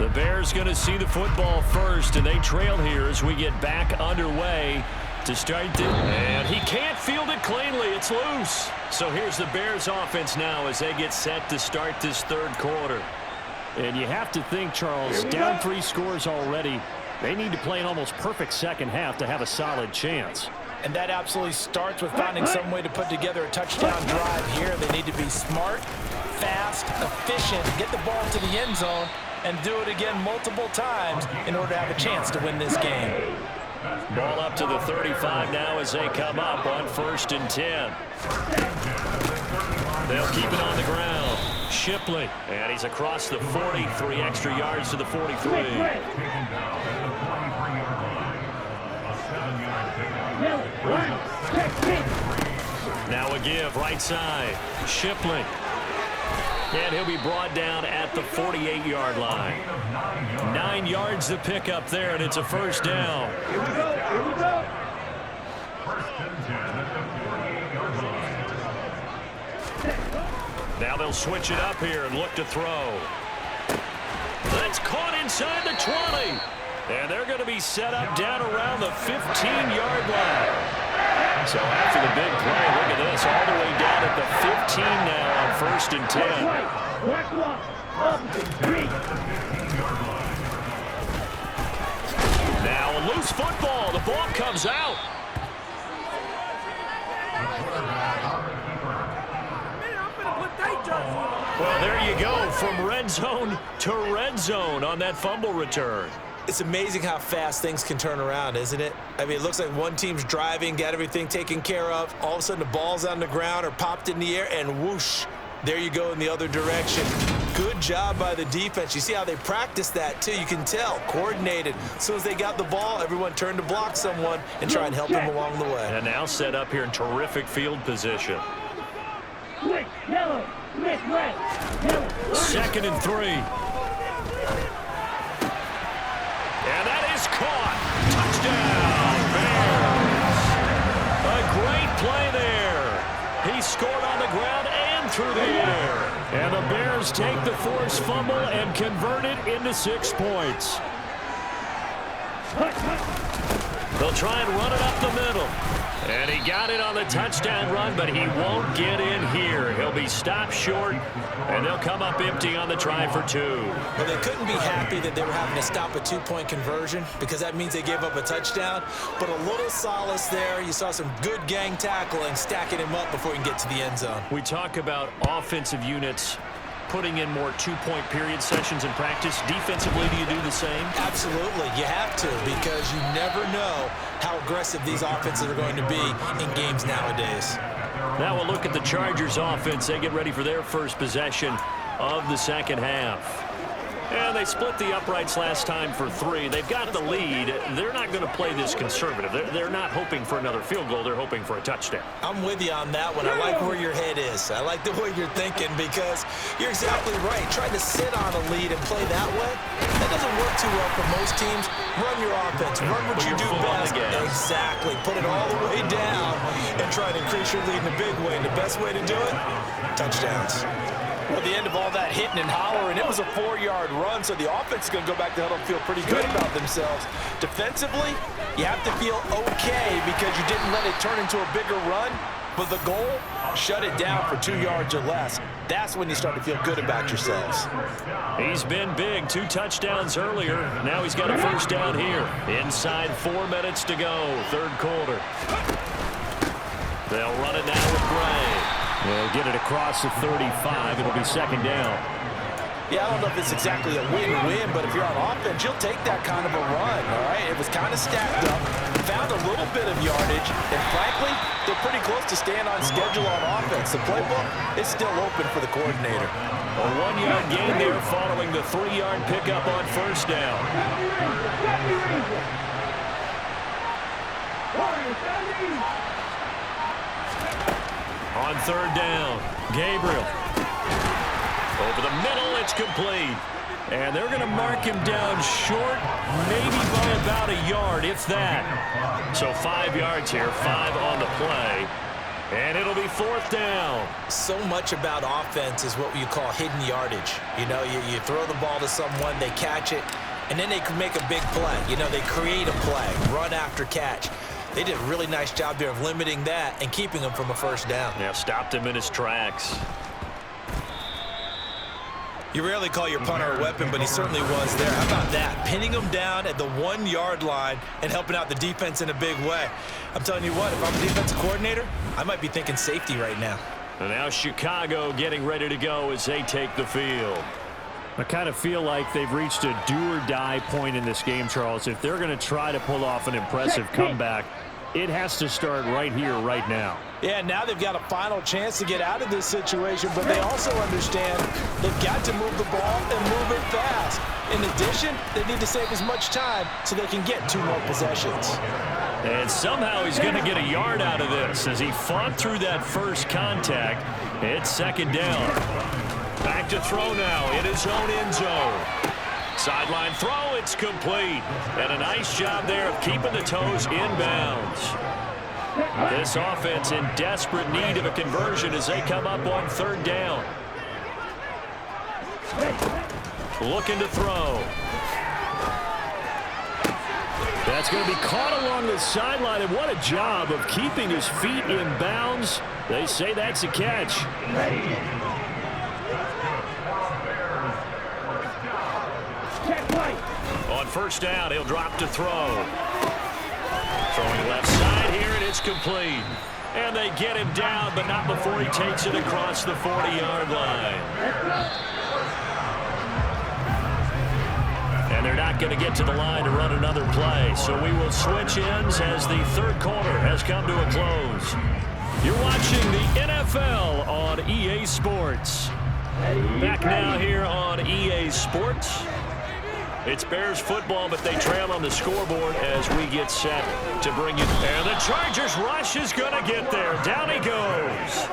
The Bears going to see the football first, and they trail here as we get back underway to start this. And he can't field it cleanly. It's loose. So here's the Bears offense now as they get set to start this third quarter. And you have to think, Charles, down 3 scores already. They need to play an almost perfect second half to have a solid chance. And that absolutely starts with finding some way to put together a touchdown drive here. They need to be smart, fast, efficient, get the ball to the end zone, and do it again multiple times in order to have a chance to win this game. Ball up to the 35 now as they come up on 1st and 10. They'll keep it on the ground. Shipley, and he's across the 40, 3 extra yards to the 43. Now a give, right side. Shipley. And he'll be brought down at the 48-yard line. 9 yards to pick up there, and it's a first down. Here we go. Now they'll switch it up here and look to throw. That's caught inside the 20. And they're going to be set up down around the 15-yard line. So after the big play, look at this, all the way down at the 15 now on 1st and 10. Now a loose football. The ball comes out. Well, there you go, from red zone to red zone on that fumble return. It's amazing how fast things can turn around, isn't it? I mean, it looks like one team's driving, got everything taken care of. All of a sudden, the ball's on the ground or popped in the air, and whoosh, there you go in the other direction. Good job by the defense. You see how they practice that, too. You can tell, coordinated. As soon as they got the ball, everyone turned to block someone and try and help them along the way. And now set up here in terrific field position. Quick, yellow, quick, red, yellow. 2nd and 3. And that is caught. Touchdown, Bears. A great play there. He scored on the ground and through the air. And the Bears take the forced fumble and convert it into 6 points. They'll try and run it up the middle. And he got it on the touchdown run, but he won't get in here. He'll be stopped short, and they'll come up empty on the try for 2. Well, they couldn't be happy that they were having to stop a 2-point conversion because that means they gave up a touchdown. But a little solace there. You saw some good gang tackling, stacking him up before he can get to the end zone. We talk about offensive units putting in more 2-point period sessions in practice. Defensively, do you do the same? Absolutely. You have to, because you never know how aggressive these offenses are going to be in games nowadays. Now we'll look at the Chargers offense. They get ready for their first possession of the second half. And they split the uprights last time for 3. They've got the lead. They're not going to play this conservative. They're not hoping for another field goal. They're hoping for a touchdown. I'm with you on that one. I like where your head is. I like the way you're thinking because you're exactly right. Trying to sit on a lead and play that way, that doesn't work too well for most teams. Run your offense. Run what you do best. Exactly. Put it all the way down and try to increase your lead in a big way. And the best way to do it, touchdowns. Well, at the end of all that hitting and hollering, it was a 4-yard run, so the offense is going to go back to huddle and feel pretty good about themselves. Defensively, you have to feel okay because you didn't let it turn into a bigger run, but the goal, shut it down for 2 yards or less. That's when you start to feel good about yourselves. He's been big. 2 touchdowns earlier. Now he's got a first down here. Inside 4 minutes to go, third quarter. They'll run it now with Gray. They'll get it across the 35. It'll be second down. Yeah, I don't know if it's exactly a win-win, but if you're on offense, you'll take that kind of a run, all right? It was kind of stacked up, found a little bit of yardage, and frankly, they're pretty close to staying on schedule on offense. The playbook is still open for the coordinator. A 1-yard gain there following the 3-yard pickup on first down. On third down, Gabriel. Over the middle, it's complete. And they're going to mark him down short, maybe by about a yard, if that. So 5 yards here, 5 on the play. And it'll be 4th down. So much about offense is what you call hidden yardage. You know, you throw the ball to someone, they catch it, and then they can make a big play. You know, they create a play, run after catch. They did a really nice job there of limiting that and keeping him from a 1st down. Yeah, stopped him in his tracks. You rarely call your punter a weapon, but he certainly was there. How about that? Pinning him down at the 1-yard line and helping out the defense in a big way. I'm telling you what, if I'm a defensive coordinator, I might be thinking safety right now. And now Chicago getting ready to go as they take the field. I kind of feel like they've reached a do-or-die point in this game, Charles. If they're going to try to pull off an impressive comeback, it has to start right here, right now. Yeah, now they've got a final chance to get out of this situation, but they also understand they've got to move the ball and move it fast. In addition, they need to save as much time so they can get 2 more possessions. And somehow he's going to get a yard out of this as he fought through that first contact. It's 2nd down. Back to throw now in his own end zone. Sideline throw, it's complete. And a nice job there of keeping the toes inbounds. This offense in desperate need of a conversion as they come up on 3rd down. Looking to throw. That's going to be caught along the sideline, and what a job of keeping his feet in bounds. They say that's a catch. On 1st down, he'll drop to throw. Throwing left side here, and it's complete. And they get him down, but not before he takes it across the 40-yard line. And they're not going to get to the line to run another play. So we will switch ends as the 3rd quarter has come to a close. You're watching the NFL on EA Sports. Back now here on EA Sports. It's Bears football, but they trail on the scoreboard as we get set to bring you. And the Chargers rush is going to get there. Down he goes.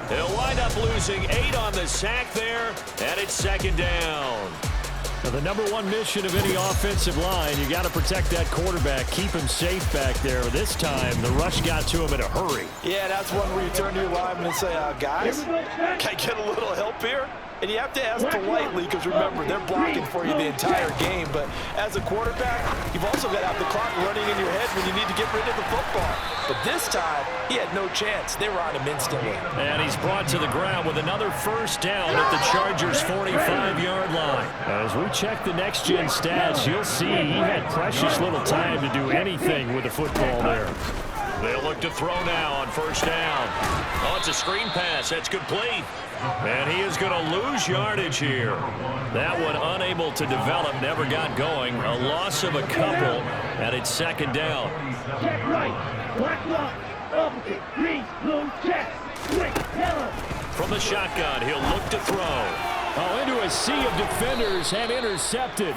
They'll wind up losing 8 on the sack there, and it's 2nd down. Now, the #1 mission of any offensive line, you got to protect that quarterback, keep him safe back there. This time, the rush got to him in a hurry. Yeah, that's one where you turn to your lineman and say, guys, can I get a little help here? And you have to ask politely because, remember, they're blocking for you the entire game. But as a quarterback, you've also got to have the clock running in your head when you need to get rid of the football. But this time, he had no chance. They were on him instantly. And he's brought to the ground with another 1st down at the Chargers' 45-yard line. As we check the next-gen stats, you'll see he had precious little time to do anything with the football there. They'll look to throw now on 1st down. Oh, it's a screen pass. That's complete. And he is going to lose yardage here. That one unable to develop, never got going. A loss of a couple, and it's 2nd down. Check right. Black block. Opposite. Green. Blue. Check. Quick. Yellow. From the shotgun, he'll look to throw. Oh, into a sea of defenders and intercepted.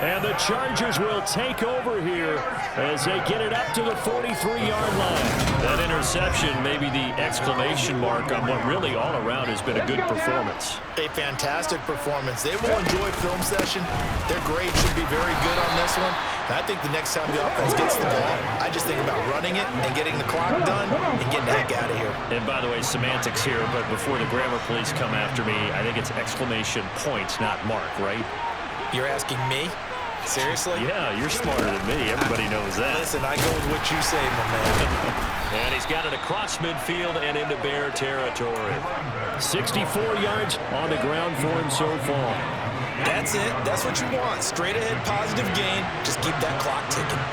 And the Chargers will take over here as they get it up to the 43-yard line. That interception may be the exclamation mark on what really all around has been a good performance. A fantastic performance. They will enjoy film session. Their grade should be very good on this one. And I think the next time the offense gets the ball, I just think about running it and getting the clock done and getting the heck out of here. And by the way, semantics here, but before the grammar police come after me, I think it's exclamation point, not mark, right? You're asking me? Seriously? Yeah, you're smarter than me. Everybody knows that. Listen, I go with what you say, my man. And he's got it across midfield and into Bear territory. 64 yards on the ground for him so far. That's it. That's what you want. Straight ahead, positive gain. Just keep that clock ticking.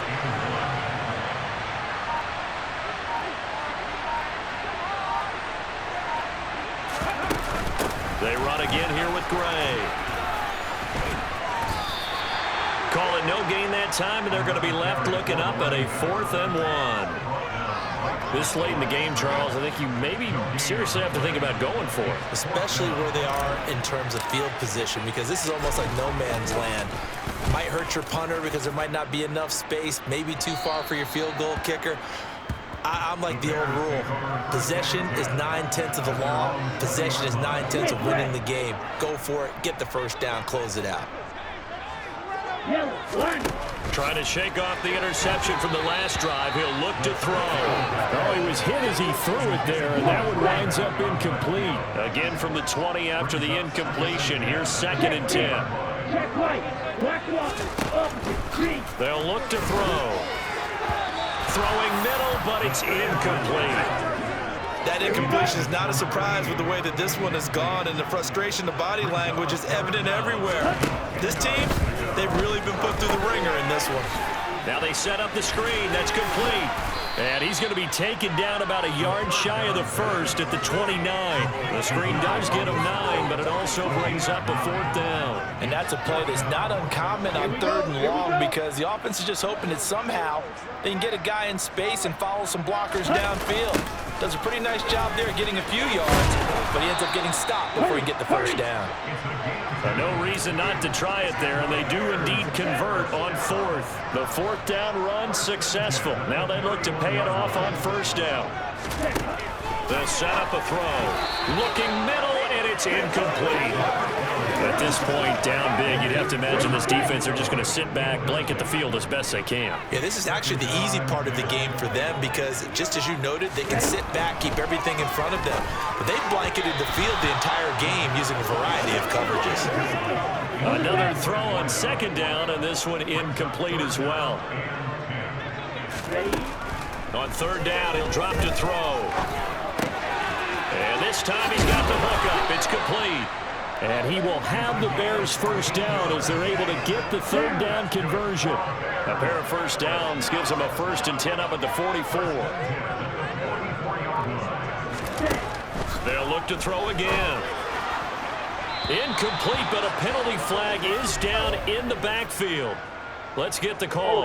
They run again here with Gray. Call it no gain that time, and they're going to be left looking up at a 4th and 1. This late in the game, Charles, I think you maybe seriously have to think about going for it. Especially where they are in terms of field position, because this is almost like no man's land. Might hurt your punter because there might not be enough space, maybe too far for your field goal kicker. I'm like the old rule. Possession is 9/10 of the law. Possession is 9/10 of winning the game. Go for it, get the 1st down, close it out. Yellow, line. Trying to shake off the interception from the last drive. He'll look to throw. Oh, he was hit as he threw it there, and that one winds up incomplete. Again from the 20 after the incompletion. Here's 2nd and 10. Check right. Black one. Opposite. Green. They'll look to throw. Throwing middle, but it's incomplete. That incompletion is not a surprise with the way that this one has gone, and the frustration, the body language is evident everywhere. This team, they've really been put through the ringer in this one. Now they set up the screen. That's complete. And he's going to be taken down about a yard shy of the first at the 29. The screen does get him 9, but it also brings up a 4th down. And that's a play that's not uncommon on 3rd and long, because the offense is just hoping that somehow they can get a guy in space and follow some blockers downfield. Does a pretty nice job there getting a few yards, but he ends up getting stopped before he get the first down. No reason not to try it there, and they do indeed convert on 4th. The 4th down run successful. Now they look to pay it off on 1st down. They'll set up a throw. Looking middle, and it's incomplete. At this point, down big, you'd have to imagine this defense are just going to sit back, blanket the field as best they can. Yeah, this is actually the easy part of the game for them, because just as you noted, they can sit back, keep everything in front of them. But they've blanketed the field the entire game using a variety of coverages. Another throw on 2nd down, and this one incomplete as well. On 3rd down, he'll drop to throw. And this time he's got the hook up. It's complete. And he will have the Bears' 1st down as they're able to get the 3rd down conversion. A pair of 1st downs gives them a 1st and 10 up at the 44. They'll look to throw again. Incomplete, but a penalty flag is down in the backfield. Let's get the call.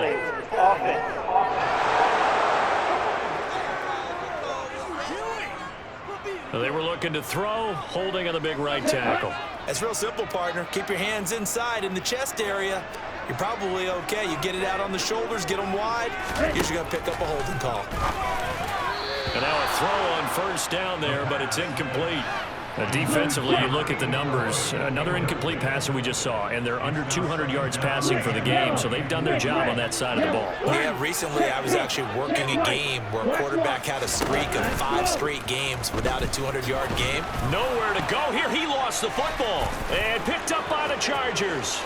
They were looking to throw, holding on the big right tackle. It's real simple, partner. Keep your hands inside in the chest area. You're probably okay. You get it out on the shoulders, get them wide. Usually going to pick up a holding call. And now a throw on 1st down there, but it's incomplete. Defensively, you look at the numbers. Another incomplete pass that we just saw, and they're under 200 yards passing for the game, so they've done their job on that side of the ball. Yeah, recently I was actually working a game where a quarterback had a streak of 5 straight games without a 200-yard game. Nowhere to go here. He lost the football and picked up by the Chargers.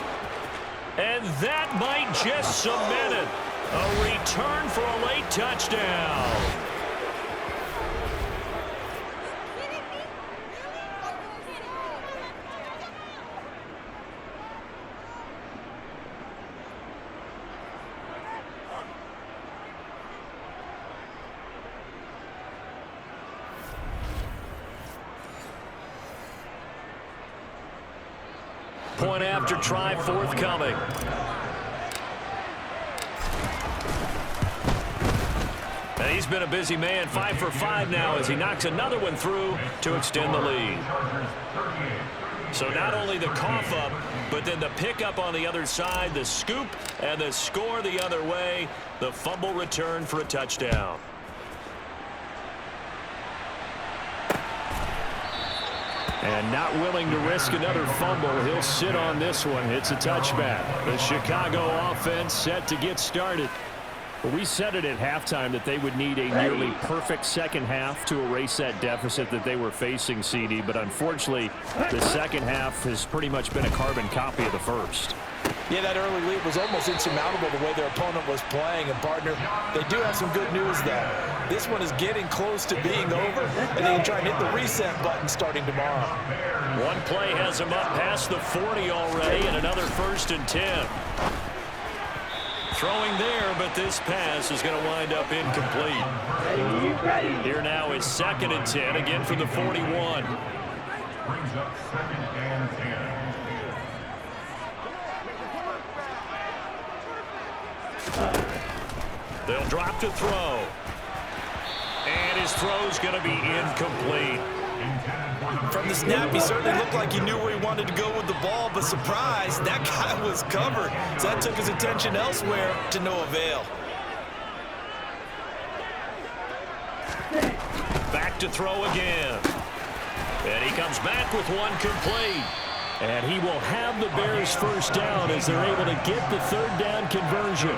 And that might just cement it. A return for a late touchdown. Point after try forthcoming. And he's been a busy man, 5 for 5 now as he knocks another one through to extend the lead. So not only the cough up, but then the pickup on the other side, the scoop, and the score the other way. The fumble return for a touchdown. And not willing to risk another fumble, he'll sit on this one. It's a touchback. The Chicago offense set to get started. But we said it at halftime that they would need a nearly perfect second half to erase that deficit that they were facing, CD. But unfortunately, the second half has pretty much been a carbon copy of the first. Yeah, that early lead was almost insurmountable the way their opponent was playing. And, partner, they do have some good news, though. This one is getting close to being over, and they can try and hit the reset button starting tomorrow. One play has them up past the 40 already, and another 1st and 10. Throwing there, but this pass is going to wind up incomplete. Here now is 2nd and 10, again from the 41. Brings up 2nd and 10. They'll drop to throw. And his throw's going to be incomplete. From the snap, he certainly looked like he knew where he wanted to go with the ball, but surprise, that guy was covered. So that took his attention elsewhere to no avail. Back to throw again. And he comes back with one complete. And he will have the Bears first down as they're able to get the third down conversion.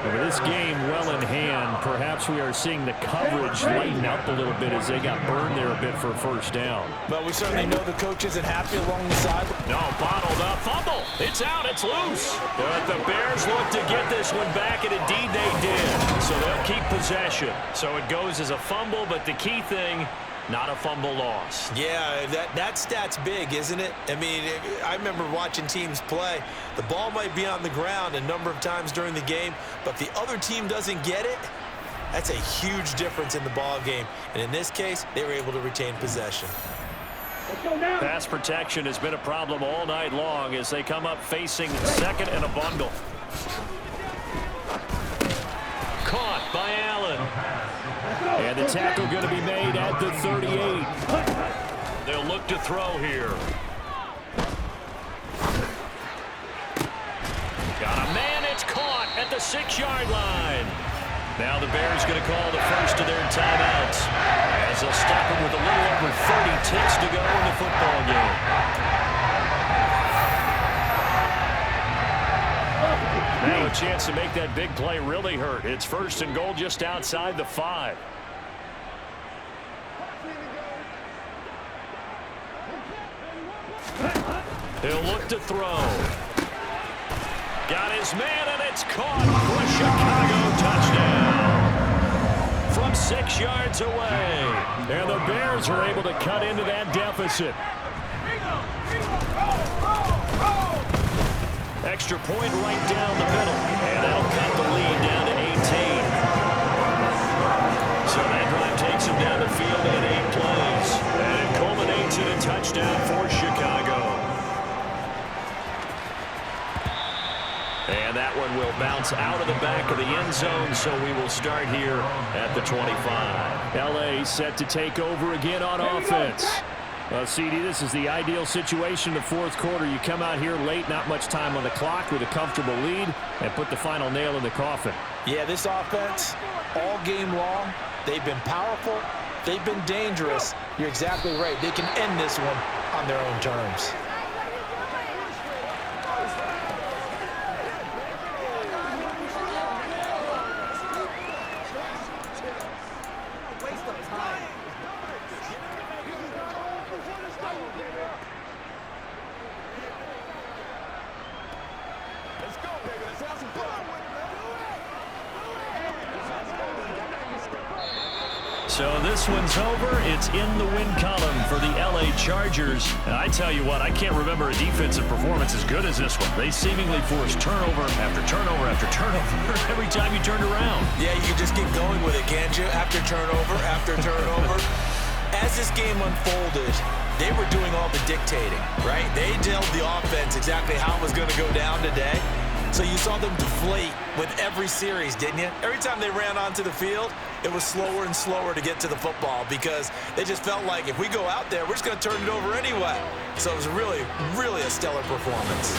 And with this game well in hand, perhaps we are seeing the coverage lighten up a little bit as they got burned there a bit for first down. But we certainly know the coach isn't happy along the side. No, bottled up. Fumble. It's out. It's loose. But the Bears look to get this one back, and indeed they did. So they'll keep possession. So it goes as a fumble, but the key thing, not a fumble loss. Yeah, that stat's big, isn't it? I mean, I remember watching teams play. The ball might be on the ground a number of times during the game, but if the other team doesn't get it, that's a huge difference in the ball game. And in this case, they were able to retain possession. Pass protection has been a problem all night long as they come up facing second and a bundle. Caught by Allen. And the tackle going to be made at the 38. They'll look to throw here. Got a man. It's caught at the 6-yard line. Now the Bears going to call the first of their timeouts as they'll stop him with a little over 30 ticks to go in the football game. Now a chance to make that big play really hurt. It's first and goal just outside the 5. He'll look to throw. Got his man, and it's caught for a Chicago touchdown from 6 yards away. And the Bears are able to cut into that deficit. Extra point right down the middle, and that'll cut the lead down to 18. So that drive takes him down the field in 8 plays, and it culminates in a touchdown for Chicago. And that one will bounce out of the back of the end zone, so we will start here at the 25. L.A. set to take over again on offense. Well, CD, this is the ideal situation in the fourth quarter. You come out here late, not much time on the clock with a comfortable lead, and put the final nail in the coffin. Yeah, this offense, all game long, they've been powerful, they've been dangerous. You're exactly right. They can end this one on their own terms. So this one's over. It's in the win column for the L.A. Chargers. And I tell you what, I can't remember a defensive performance as good as this one. They seemingly forced turnover after turnover after turnover every time you turned around. Yeah, you can just keep going with it, can't you? After turnover. As this game unfolded, they were doing all the dictating, right? They told the offense exactly how it was going to go down today. So you saw them deflate with every series, didn't you? Every time they ran onto the field, it was slower and slower to get to the football because they just felt like if we go out there, we're just going to turn it over anyway. So it was really, really a stellar performance.